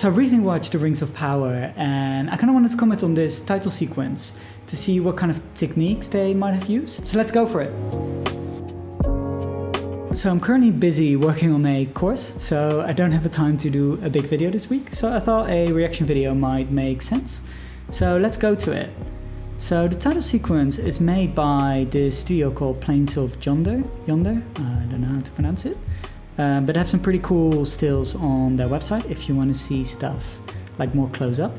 So I recently watched The Rings of Power, and I kind of wanted to comment on this title sequence to see what kind of techniques they might have used. So let's go for it. So I'm currently busy working on a course, so I don't have the time to do a big video this week. So I thought a reaction video might make sense. So let's go to it. So the title sequence is made by this studio called Plains of Yonder. I don't know how to pronounce it. But they have some pretty cool stills on their website if you want to see stuff like more close up.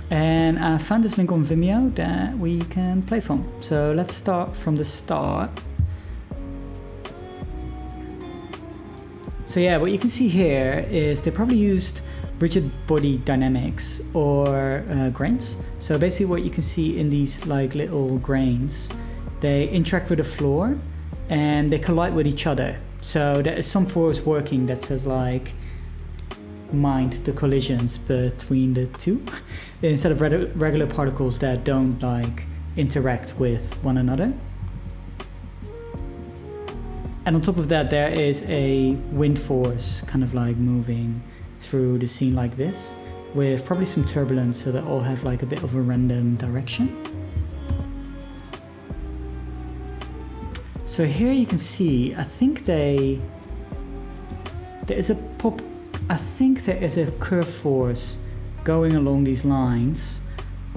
And I found this link on Vimeo that we can play from. So let's start from the start. So yeah, what you can see here is they probably used rigid body dynamics or grains. So basically what you can see in these like little grains, they interact with the floor and they collide with each other. So there is some force working that says like mind the collisions between the two instead of regular particles that don't like interact with one another. And on top of that, there is a wind force kind of like moving through the scene like this with probably some turbulence, so they all have like a bit of a random direction. So here you can see, I think there is a curve force going along these lines,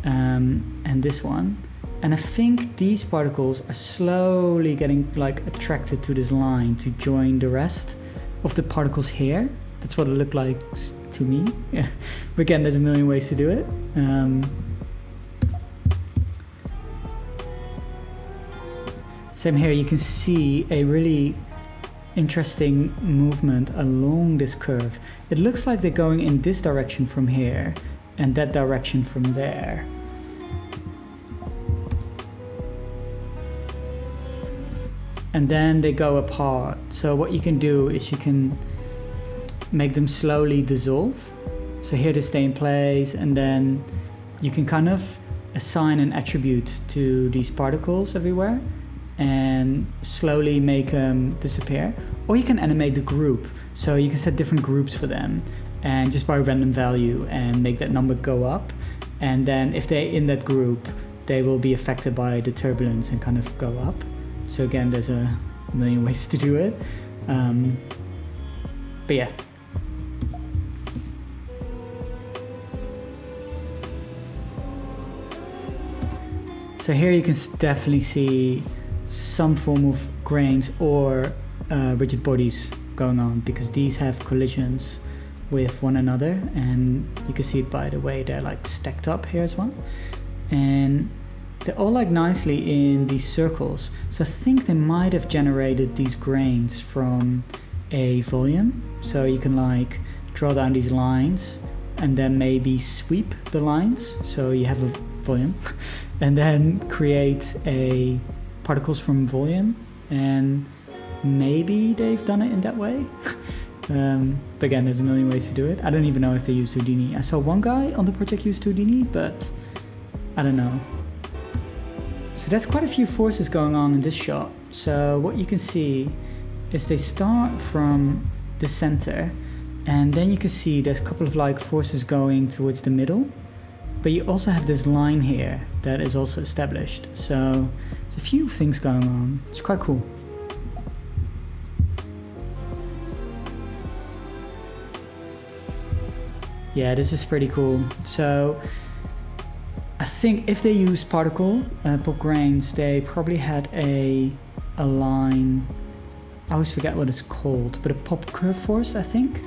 and this one. And I think these particles are slowly getting like attracted to this line to join the rest of the particles here. That's what it looked like to me. Yeah. But again, there's a million ways to do it. Same here, you can see a really interesting movement along this curve. It looks like they're going in this direction from here and that direction from there. And then they go apart. So what you can do is you can make them slowly dissolve. So here they stay in place, and then you can kind of assign an attribute to these particles everywhere and slowly make them disappear. Or you can animate the group. So you can set different groups for them and just by random value and make that number go up. And then if they're in that group, they will be affected by the turbulence and kind of go up. So again, there's a million ways to do it. But yeah. So here you can definitely see some form of grains or rigid bodies going on, because these have collisions with one another, and you can see it by the way they're like stacked up here as well. And they're all like nicely in these circles. So I think they might have generated these grains from a volume. So you can like draw down these lines and then maybe sweep the lines. So you have a volume and then create a particles from volume, and maybe they've done it in that way. But again, there's a million ways to do it. I don't even know if they use Houdini. I saw one guy on the project use Houdini, but I don't know. So there's quite a few forces going on in this shot. So what you can see is they start from the center, and then you can see there's a couple of like forces going towards the middle. But you also have this line here that is also established. So there's a few things going on. It's quite cool. Yeah, this is pretty cool. So I think if they used particle pop grains, they probably had a line. I always forget what it's called, but a pop curve force, I think.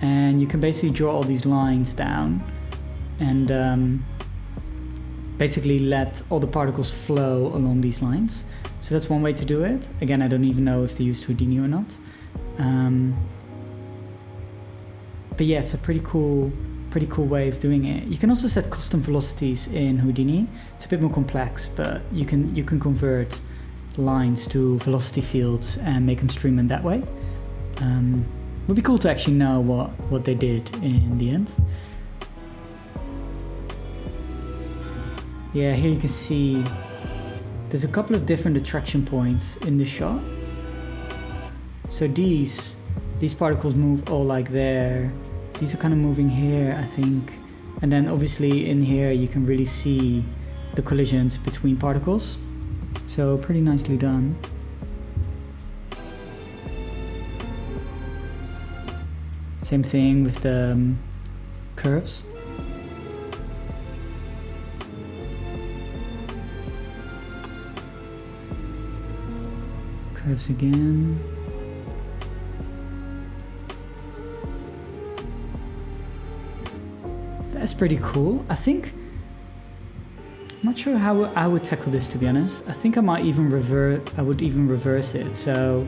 And you can basically draw all these lines down and basically let all the particles flow along these lines. So that's one way to do it. Again, I don't even know if they used Houdini or not. But yeah, it's a pretty cool way of doing it. You can also set custom velocities in Houdini. It's a bit more complex, but you can convert lines to velocity fields and make them stream in that way. Would be cool to actually know what they did in the end. Yeah, here you can see there's a couple of different attraction points in the shot. So these particles move all like there. These are kind of moving here, I think. And then obviously in here you can really see the collisions between particles. So pretty nicely done. Same thing with the curves. Curves again. That's pretty cool. I think, I'm not sure how I would tackle this, to be honest. I think I might even reverse it. So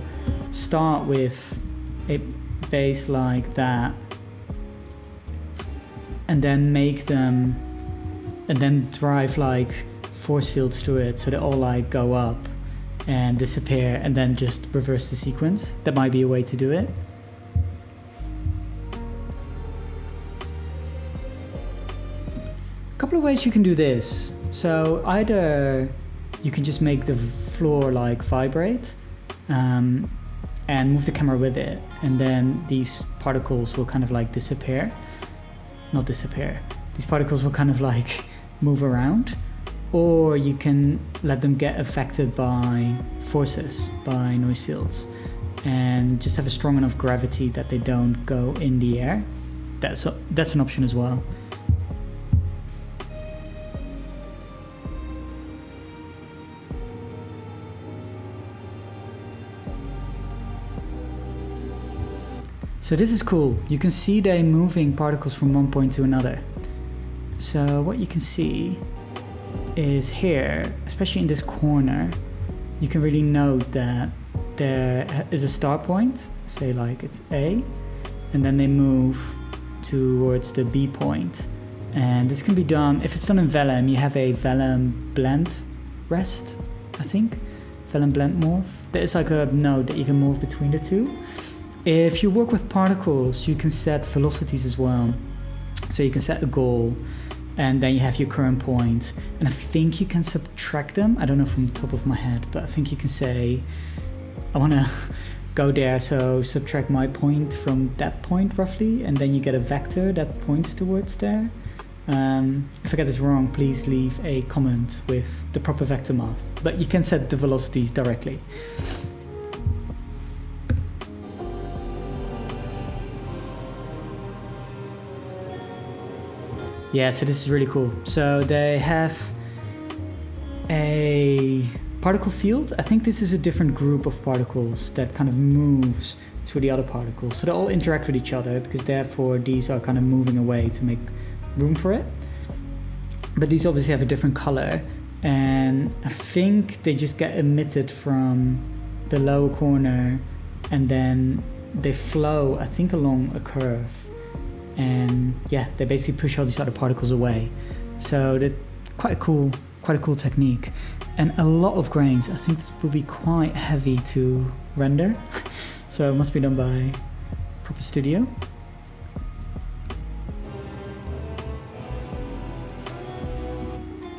start with a base like that, and then make them, and then drive like force fields through it so they all like go up and disappear, and then just reverse the sequence. That might be a way to do it. A couple of ways you can do this. So either you can just make the floor like vibrate and move the camera with it, and then these particles will kind of like disappear. Not disappear. These particles will kind of like move around. Or you can let them get affected by forces, by noise fields, and just have a strong enough gravity that they don't go in the air. That's an option as well. So this is cool. You can see they moving particles from one point to another. So what you can see is here, especially in this corner, you can really note that there is a start point, say like it's A, and then they move towards the B point. And this can be done, if it's done in Vellum, you have a Vellum blend rest, I think. Vellum blend morph. There's like a node that you can move between the two. If you work with particles, you can set velocities as well. So you can set a goal, and then you have your current point. And I think you can subtract them. I don't know from the top of my head, but I think you can say, I want to go there, so subtract my point from that point roughly, and then you get a vector that points towards there. If I get this wrong, please leave a comment with the proper vector math. But you can set the velocities directly. Yeah, so this is really cool. So they have a particle field. I think this is a different group of particles that kind of moves to the other particles. So they all interact with each other, because therefore these are kind of moving away to make room for it. But these obviously have a different color, and I think they just get emitted from the lower corner, and then they flow, I think, along a curve. And yeah, they basically push all these other particles away. So that's quite a cool technique. And a lot of grains. I think this will be quite heavy to render. So it must be done by proper studio.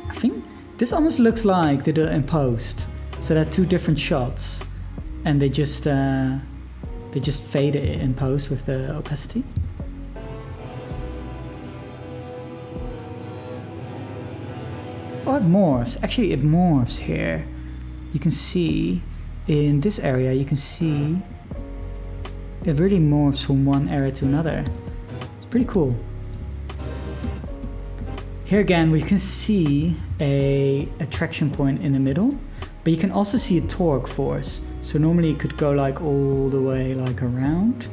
I think this almost looks like they did it in post. So there are two different shots, and they just faded it in post with the opacity. Oh, it morphs. Actually, it morphs here. You can see in this area, you can see it really morphs from one area to another. It's pretty cool. Here again, we can see a attraction point in the middle, but you can also see a torque force. So normally it could go like all the way like around,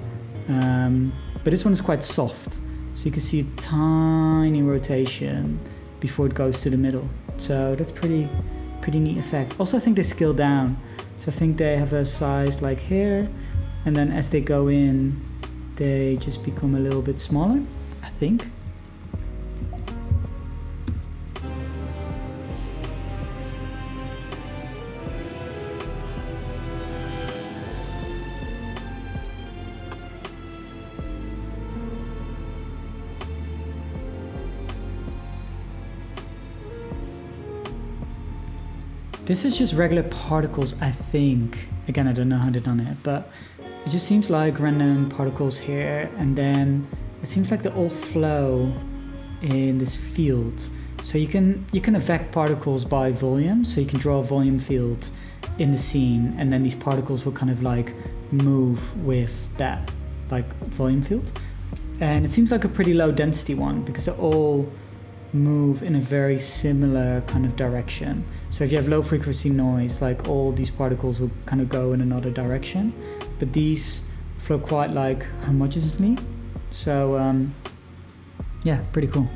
but this one is quite soft. So you can see a tiny rotation before it goes to the middle. So that's pretty neat effect. Also, I think they scale down. So I think they have a size like here, and then as they go in, they just become a little bit smaller, I think. This is just regular particles, I think. Again, I don't know how they've done it, but it just seems like random particles here, and then it seems like they all flow in this field. So you can affect particles by volume. So you can draw a volume field in the scene, and then these particles will kind of like move with that like volume field. And it seems like a pretty low density one because they all move in a very similar kind of direction. So if you have low frequency noise, like all these particles will kind of go in another direction, but these flow quite like homogeneously. So yeah, pretty cool.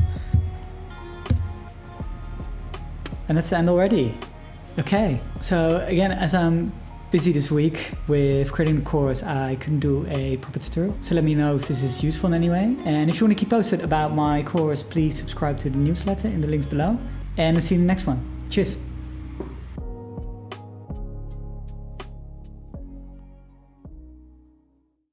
And that's the end already. Okay, so again, as I'm busy this week with creating the course, I couldn't do a proper tutorial. So let me know if this is useful in any way. And if you want to keep posted about my course, please subscribe to the newsletter in the links below. And I'll see you in the next one. Cheers.